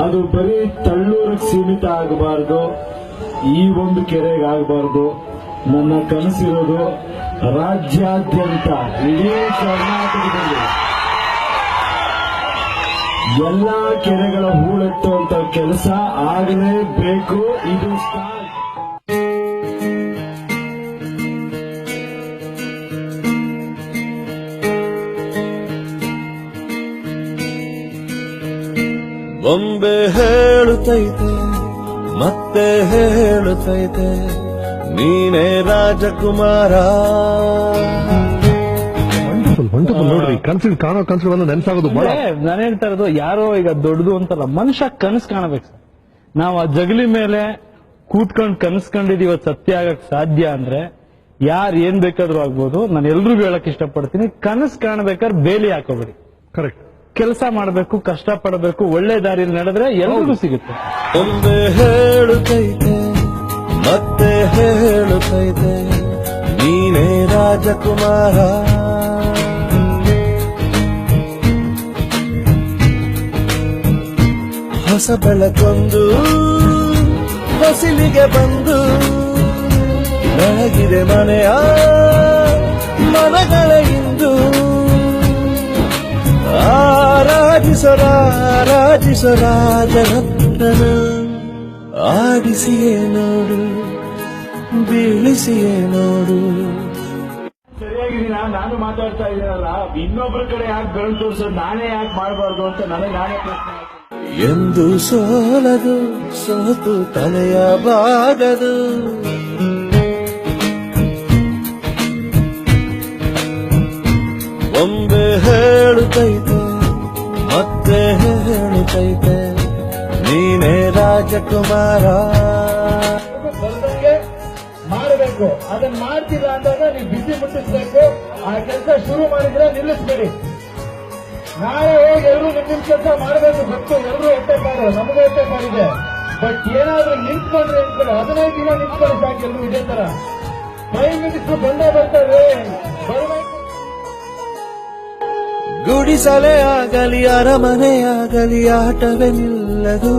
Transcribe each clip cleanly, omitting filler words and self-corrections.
ಅದು ಬರೀ ತಳ್ಳೂರಿಗೆ ಸೀಮಿತ ಆಗಬಾರ್ದು, ಈ ಒಂದು ಕೆರೆಗೆ ಆಗಬಾರ್ದು. ನನ್ನ ಕನಸಿರೋದು ರಾಜ್ಯಾದ್ಯಂತ ಇಡೀ ಕರ್ನಾಟಕದಲ್ಲಿ ಎಲ್ಲಾ ಕೆರೆಗಳ ಹೂಳೆತ್ತುವಂತ ಕೆಲಸ ಆಗಲೇಬೇಕು. ಇದು ಬೊಂಬೆ ಹೇಳುತ್ತೈತೆ ಮತ್ತೆ ಹೇಳುತ್ತೈತೆ ನೀನೇ ರಾಜಕುಮಾರ. ನೋಡ್ರಿ ಕನ್ಸಿಗೆ ಕಾಣೋ ಕನ್ಸುಗಳನ್ನ ನೆನ್ಸಾಗೋದು. ನಾನು ಹೇಳ್ತಾ ಇರೋದು ಯಾರೋ ಈಗ ದೊಡ್ಡದು ಅಂತಲ್ಲ, ಮನುಷ್ಯ ಕನಸು ಕಾಣಬೇಕು. ನಾವು ಆ ಜಗಲಿ ಮೇಲೆ ಕೂತ್ಕೊಂಡು ಕನಸ್ಕೊಂಡಿದೀವ ಸತ್ಯ ಆಗಕ್ ಸಾಧ್ಯ ಅಂದ್ರೆ ಯಾರು ಏನ್ ಬೇಕಾದ್ರೂ ಆಗ್ಬೋದು. ನಾನು ಎಲ್ರಿಗೂ ಹೇಳಕ್ ಇಷ್ಟಪಡ್ತೀನಿ, ಕನಸು ಕಾಣಬೇಕಾದ್ರೆ ಬೇಲಿ ಹಾಕೋಬೇಡಿ. ಕರೆಕ್ಟ್. ಕೆಲಸ ಮಾಡಬೇಕು, ಕಷ್ಟ ಪಡಬೇಕು, ಒಳ್ಳೆ ದಾರಿಯಲ್ಲಿ ನಡೆದ್ರೆ ಎಲ್ರಿಗೂ ಸಿಗುತ್ತೆ. ಬೊಂಬೆ ಹೇಳುತ್ತೈತೆ ಮತ್ತೆ ಹೇಳುತ್ತೈತೆ ನೀನೇ ರಾಜಕುಮಾರ. ಹೊಸ ಬೆಳಕೊಂದು ಹೊಸಿಲಿಗೆ ಬಂದು ಬೆಳಗಿದೆ ಮನೆಯ ಮನಗಳ ಇಂದು. ರಾಜರತ್ನನ ಆಡಿಸಿಯೇ ನೋಡು, ಬೀಳಿಸಿಯೇ ನೋಡು. ಸರಿಯಾಗಿದ್ದೀನ? ನಾನು ಮಾತಾಡ್ತಾ ಇದ್ದೀನಲ್ಲ, ಇನ್ನೊಬ್ಬರ ಕಡೆ ಯಾಕೆ ಬೆರಳು ತೋರಿಸೋದು, ನಾನೇ ಯಾಕೆ ಮಾಡಬಾರ್ದು ಅಂತ ನನಗೆ ನಾನೇ ಪ್ರಶ್ನೆ. ಎಂದು ಸೋಲದು ಸೋತು ತಲೆಯ ಬಾಗದು. ಬೊಂಬೆ ಹೇಳುತ್ತೈತೆ ಮತ್ತೆ ಹೇಳುತ್ತೈತೆ ನೀನೇ ರಾಜಕುಮಾರ. ಮಾಡಬೇಕು, ಅದನ್ನ ಮಾಡ್ತಿಲ್ಲ ಅಂದಾಗ ನೀವು ಬಿಸಿ ಮುಟ್ಟಿಸ್ಬೇಕು. ಆ ಕೆಲಸ ಶುರು ಮಾಡಿದ್ರೆ ನಿಲ್ಲಿಸ್ಬೇಡಿ. ನಾಳೆ ಹೋಗಿ ಎಲ್ಲರೂ ನಿಮ್ಮ ಕೆಲಸ ಮಾಡಬೇಕು. ಗೊತ್ತು, ಎಲ್ಲರೂ ಹೊಟ್ಟೆಪಾಡು, ನಮಗೂ ಹೊಟ್ಟೆಪಾಡಿದೆ. ಬಟ್ ಏನಾದ್ರೂ ನಿಂತ್ಕೊಂಡ್ರೆ ಅಂತಾರೆ 15 ದಿನ ನಿಂತ್ಕೊಂಡು ಸಾಕು. ಎಲ್ಲರೂ ಇದೇ ತರ ಪ್ರೈಮ್ ಮಿನಿಸ್ಟರ್ ಬಂದೇ ಬರ್ತಾರೆ, ಬರಬೇಕು. ಗುಡಿಸಲೇ ಆಗಲಿ ಅರಮನೆಯಾಗಲಿ ಆಟವೇ ನಿಲ್ಲದು,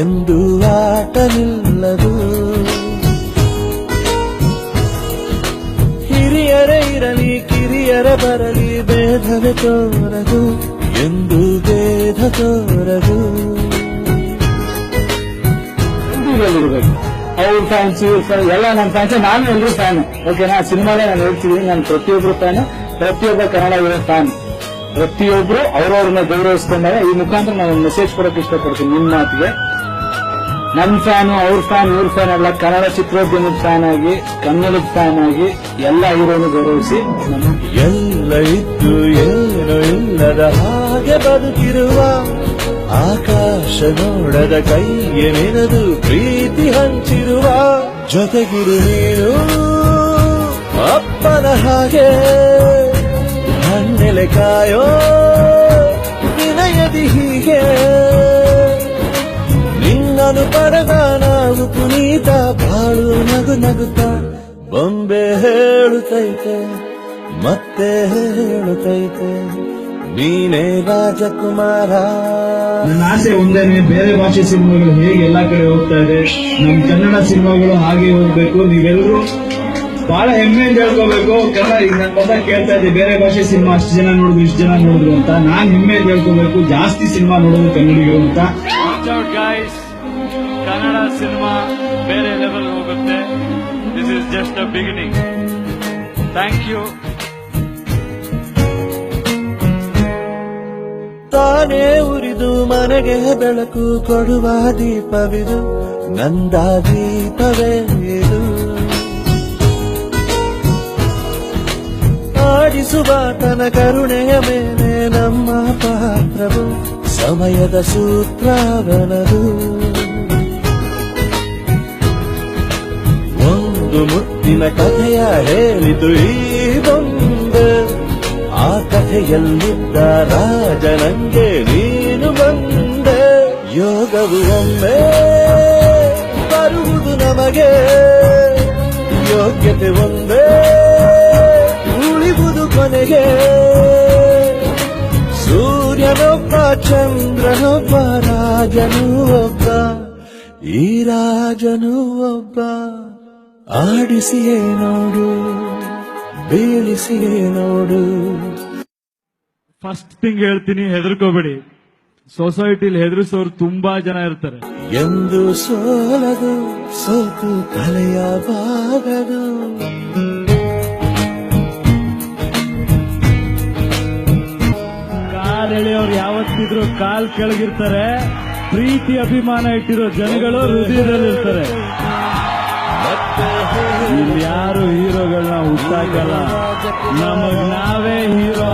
ಎಂದು ಆಟ ನಿಲ್ಲದು. ಹಿರಿಯರೇ ಇರಲಿ ಕಿರಿಯರೇ ಬರಲಿ ಭೇದವೇ ತೋರದು, ಎಂದು ಭೇದ ತೋರದು. ಅವ್ರ ಫ್ಯಾನ್ಸ್ ಇವ್ರ ಫ್ಯಾನ್ ಎಲ್ಲ ನನ್ನ ಫ್ಯಾನ್ಸ್, ನಾನು ಎಲ್ಲರೂ ಫ್ಯಾನ್. ಓಕೆನಾ? ಸಿನಿಮಾನೇ ನಾನು ಹೇಳ್ತಿದ್ದೀನಿ, ನಾನು ಪ್ರತಿಯೊಬ್ಬರು ಫ್ಯಾನ್, ಪ್ರತಿಯೊಬ್ಬ ಕನ್ನಡ ಹೀರೋ ಫ್ಯಾನ್. ಪ್ರತಿಯೊಬ್ರು ಅವ್ರವ್ರನ್ನ ಗೌರವಿಸ್ಕೊಂಡಾಗ ಈ ಮುಖಾಂತರ ನಾನು ಮೆಸೇಜ್ ಕೊಡೋಕೆ ಇಷ್ಟಪಡ್ತೀನಿ. ನಿಮ್ಮ ಮಾತಿಗೆ ನನ್ನ ಫ್ಯಾನು, ಅವ್ರ ಫ್ಯಾನ್, ಇವ್ರ ಫ್ಯಾನ್ ಅಲ್ಲ, ಕನ್ನಡ ಚಿತ್ರೋದ್ಯಮದ ಫ್ಯಾನ್ ಆಗಿ, ಕನ್ನಡದ ಫ್ಯಾನ್ ಆಗಿ ಎಲ್ಲ ಹೀರೋನು ಗೌರವಿಸಿ. ಎಲ್ಲ ಇದ್ದು ಏನು ಇಲ್ಲದ ಹಾಗೆ ಬದುಕಿರುವ, ಆಕಾಶ ನೋಡದ ಕೈಯೇ ನೆನೆದು ಪ್ರೀತಿ ಹಂಚಿರುವ, ಜೊತೆಗಿರು ನೀನು ಅಪ್ಪನ ಹಾಗೆ ಹಣ್ಣೆಲೆ ಕಾಯೋ ವಿನಯದಿ ಹೀಗೆ. ನಿನ್ನನು ಪಡೆದ ನಾವು ಪುನೀತ, ಬಾಳು ನಗು ನಗುತ್ತಾ. ಬೊಂಬೆ ಹೇಳುತ್ತೈತೆ ಮತ್ತೆ ಹೇಳುತ್ತೈತೆ ನೀನೇ ರಾಜಕುಮಾರ. ನನ್ನ ಆಸೆ ಒಂದೇನೆ, ಬೇರೆ ಭಾಷೆ ಸಿನಿಮಾಗಳು ಹೇಗೆ ಎಲ್ಲಾ ಕಡೆ ಹೋಗ್ತಾ ಇದೆ, ನಮ್ ಕನ್ನಡ ಸಿನಿಮಾಗಳು ಹಾಗೆ ಹೋಗ್ಬೇಕು. ನೀವೆಲ್ಲರೂ ಬಹಳ ಹೆಮ್ಮೆಯಿಂದ ಹೇಳ್ಕೋಬೇಕು. ಕನ್ನಡ ಈಗ ನನ್ನ ಬಂದಾಗ ಕೇಳ್ತಾ ಇದ್ದೆ, ಬೇರೆ ಭಾಷೆ ಸಿನಿಮಾ ಅಷ್ಟು ಜನ ನೋಡಿದ್ರು ಇಷ್ಟು ಜನ ನೋಡಿದ್ರು ಅಂತ. ನಾನ್ ಹೆಮ್ಮೆಯಿಂದ ಹೇಳ್ಕೋಬೇಕು, ಜಾಸ್ತಿ ಸಿನಿಮಾ ನೋಡೋದು ಕನ್ನಡಿಗರು ಅಂತ. ಕನ್ನಡ ಸಿನಿಮಾ ಬೇರೆ ಲೆವೆಲ್ ಹೋಗುತ್ತೆ. This is just a beginning. Thank you. ತಾನೇ ಉರಿದು ಮನೆಗೆ ಬೆಳಕು ಕೊಡುವ ದೀಪವಿದು, ನಂದ ದೀಪವೇ ಇದು. ಆಡಿಸುವ ತನ ಕರುಣೆಯ ಮೇಲೆ ನಮ್ಮ ಪಾತ್ರವು, ಸಮಯದ ಸೂತ್ರವನದು. ಒಂದು ಮುತ್ತಿನ ಕಥೆಯ ಹೇಳಿತು ಈ ಬೊಂಬೆ, ಆ ಕಥೆಯಲ್ಲಿದ್ದ ರಾಜ ನಂಗೆ ನೀನು ಬಂದೆ. ಯೋಗವು ಒಮ್ಮೆ ಬರುವುದು ನಮಗೆ, ಯೋಗ್ಯತೆ ಒಂದೇ ಉಳಿವುದು ಕೊನೆಗೆ. ಸೂರ್ಯ ಸೂರ್ಯನೊಬ್ಬ ಚಂದ್ರನೊಬ್ಬ ರಾಜನೂ ಒಬ್ಬ ಈ ರಾಜನೂ ಒಬ್ಬ ಆಡಿಸಿಯೇ ನೋಡು ಬೀಳಿಸಿಯೇ ನೋಡು. ಫಸ್ಟ್ ಥಿಂಗ್ ಹೇಳ್ತೀನಿ, ಹೆದರ್ಕೋಬೇಡಿ. ಸೊಸೈಟಿಲಿ ಹೆದರಿಸೋರು ತುಂಬಾ ಜನ ಇರ್ತಾರೆ. ಎಂದು ಸೋಲದು ಸೋತು ಕಲೆಯಬಾಗದು. ಕಾಲ್ ಎಳೆಯೋರು ಯಾವತ್ತಿದ್ರು ಕಾಲ್ ಕೆಳಗಿರ್ತಾರೆ. ಪ್ರೀತಿ ಅಭಿಮಾನ ಇಟ್ಟಿರೋ ಜನಗಳು ಹೃದಯದಲ್ಲಿರ್ತಾರೆ. ಇಲ್ಲಿ ಯಾರು ಹೀರೋಗಳನ್ನ ಹುಟ್ಟಾಕಲ್ಲ, ನಮಗ್ ನಾವೇ ಹೀರೋ.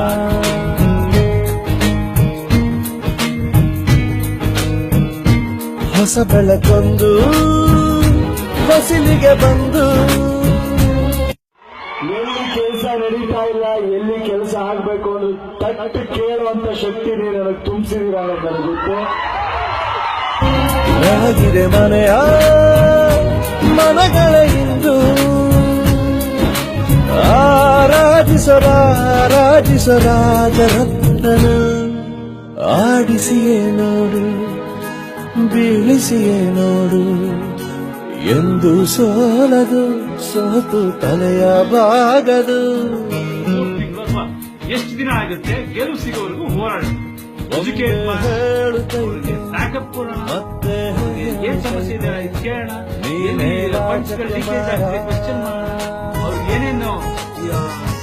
ಹೊಸ ಬೆಳಕೊಂದು ಹೊಸಿಲಿಗೆ ಬಂದು ಎಲ್ಲಿ ಕೆಲಸ ನಡೀತಾ ಇಲ್ಲ, ಎಲ್ಲಿ ಕೆಲಸ ಆಗ್ಬೇಕು ಅನ್ನೋದು ತಟ್ಟು ಕೇಳುವಂತ ಶಕ್ತಿ ನೀವು ನನಗೆ ತುಂಬಿಸಿದೀರ ಅನ್ನೋದು ನನಗೆ ಗೊತ್ತು. ಆಗಿದೆ ಮನೆಯ ಮನಗಳ ಇಂದು ರಾಜರತ್ನನ ಆಡಿಸಿಯೇ ನೋಡು ಬೀಳಿಸಿಯೇ ನೋಡು. ಎಂದು ಸೋಲದು ಸೋತು ತಲೆಯ ಬಾಗದು. ಎಷ್ಟು ದಿನ ಆಗುತ್ತೆ ಗೆಲುವು ಸಿಗೋವರೆಗೂ ಹೋರಾಡಿ ಎಜುಕೇಟ್ ಹೇಳುತ್ತೈತೆ ಬ್ಯಾಕಪ್ ಕೊಡೋಣ. ಮತ್ತೆ ಏನ್ ಸಮಸ್ಯೆ ಇದೆ ಇದು ಕೇಳೋಣ. ಫಂಡ್ಸ್ಗಳು ಲೀಕೇಜ್ ಆಗಿದೆ ಕ್ವೆಶ್ಚನ್ ಮಾಡೋಣ. ಅವ್ರಿಗೆ ಏನೇನು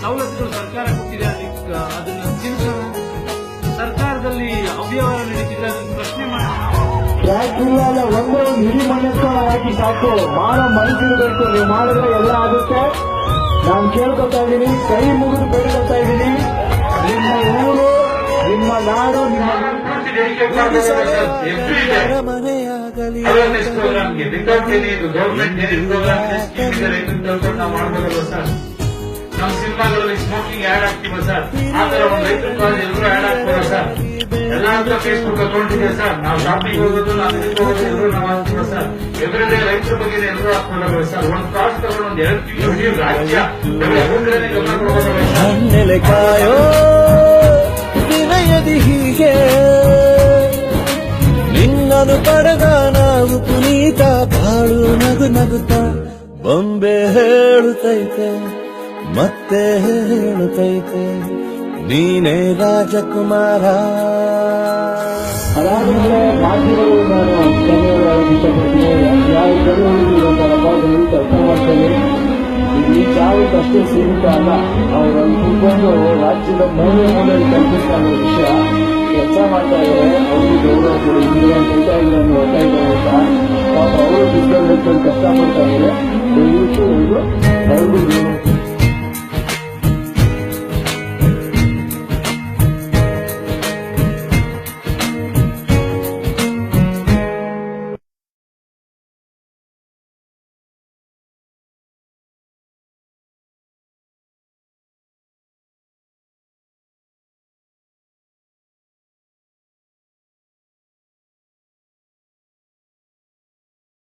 ಸವಲತ್ತುಗಳು ಸರ್ಕಾರ ಕೊಟ್ಟಿದೆ ಅದನ್ನ ತಿಳಿಸೋಣ. ಸರ್ಕಾರದಲ್ಲಿ ಅವ್ಯವಹಾರ ನಡೀತಿದ್ರೆ ಅದನ್ನ ಪ್ರಶ್ನೆ ಮಾಡೋಣ. ಟ್ಯಾಕ್ಸ್ ಇಲ್ಲ ಅಲ್ಲ, ಒಂದೇ ಒಂದು ಹಿಡಿ ಮನಸ್ಸು ಹಾಕಿ ಸಾಕು. ಮಾಡೋ ಮನಸ್ಸಿರಬೇಕು, ನೀವು ಮಾಡಿದ್ರೆ ಎಲ್ಲ ಆಗುತ್ತೆ. ನಾನು ಕೇಳ್ಕೊತಾ ಇದ್ದೀನಿ, ಕೈ ಮುಗಿದು ಬೇಡ್ಕೊತಾ ಇದ್ದೀನಿ, ನಿಮ್ಮ ಊರು, ನಿಮ್ಮ ನಾಡು, ನಿಮ್ಮ ಮನೆಯಾಗಲಿ ಅವೇರ್ನೆಸ್ ಪ್ರೋಗ್ರಾಮ್ಗೆ without any government any program ನಾವು ಮಾಡಬಹುದಲ್ವ ಸರ್? ನಮ್ಮ ಸಿನಿಮಾಗಳಲ್ಲಿ ಸ್ಮೋಕಿಂಗ್ ಆಡ್ ಆಗ್ತೀವ ಸರ್, ಆ ತರ ಒಂದು ರೈತರ ಕಾಲೇಜ್ ಎಲ್ಲರೂ ಆಡ್ ಆಗ್ತಾರ ಸರ್. ಎಲ್ಲಾದ್ರೂ ಫೇಸ್ಬುಕ್ ಅಕೌಂಟ್ ಇದೆ ಸರ್, ನಾವು ಶಾಪಿಂಗ್ ಹೋಗೋದು ನಾವು ಇದಕ್ಕೆ ಹೋಗೋದು ಎಲ್ಲರೂ ನಾವು ಹಾಕ್ತೀವ ಸರ್. ಎವ್ರಿಡೇ ರೈತರ ಬಗ್ಗೆ ಎಲ್ಲರೂ ಹಾಕ್ಕೊಂಡಾಗ ಸರ್. ಒಂದು ಕಾಸ್ಟ್ ತಗೊಂಡು ಒಂದು 2 ತಿಂಗಳು ಇಡೀ ರಾಜ್ಯ ಊರಲ್ಲೇ ಗಮನ ಕೊಡೋದಲ್ಲ ಸರ್. ಹಣ್ಣೆಲೆ ಕಾಯೋ ವಿನಯದಿ ಹೀಗೆ ನಿನ್ನನು ಪಡೆದ ನಾವು ಪುನೀತ ಬಾಳು ನಗು ನಗುತ್ತ ಬೊಂಬೆ ಹೇಳುತ್ತೈತೆ ಮತ್ತೆ ಹೇಳುತ್ತೈತೆ ನೀನೇ ರಾಜಕುಮಾರ. ಅದಾದ್ಮೇಲೆ ಮಾಧ್ಯಮಗಳು ನಾನು ಧನ್ಯವಾದ ಇಷ್ಟಪಡ್ತೀನಿ. ಯಾವ ಕರುವಂತಾರಪ್ಪ ದಯವಿಟ್ಟು ಅರ್ಥ ಮಾಡ್ತೀನಿ. ಈ ಚಾವಿಗೆ ಅಷ್ಟೇ ಸೀಮಿತ ಅಲ್ಲ, ಅವರನ್ನು ಕುತ್ಕೊಂಡು ರಾಜ್ಯದ ಮೂಲೆ ಮೂಲೆಯಲ್ಲಿ ಕಲ್ಪಿಸ್ತಾ ಇರೋ ವಿಷಯ ಕೆಲಸ ಮಾಡ್ತಾ ಇದ್ದಾರೆ. ಅವ್ರಿಗೆ ಗೌರವ ಕೊಡಿ, ಹಿಂದಿನ ಅಂತ ಒತ್ತಾಯಿತ ಪಾಪ ಅವರು ಬಿಸ್ಕೊಂಡು ಕಷ್ಟಪಡ್ತಾ ಇದ್ದಾರೆ. ದಯವಿಟ್ಟು ಅವ್ರಿಗೂ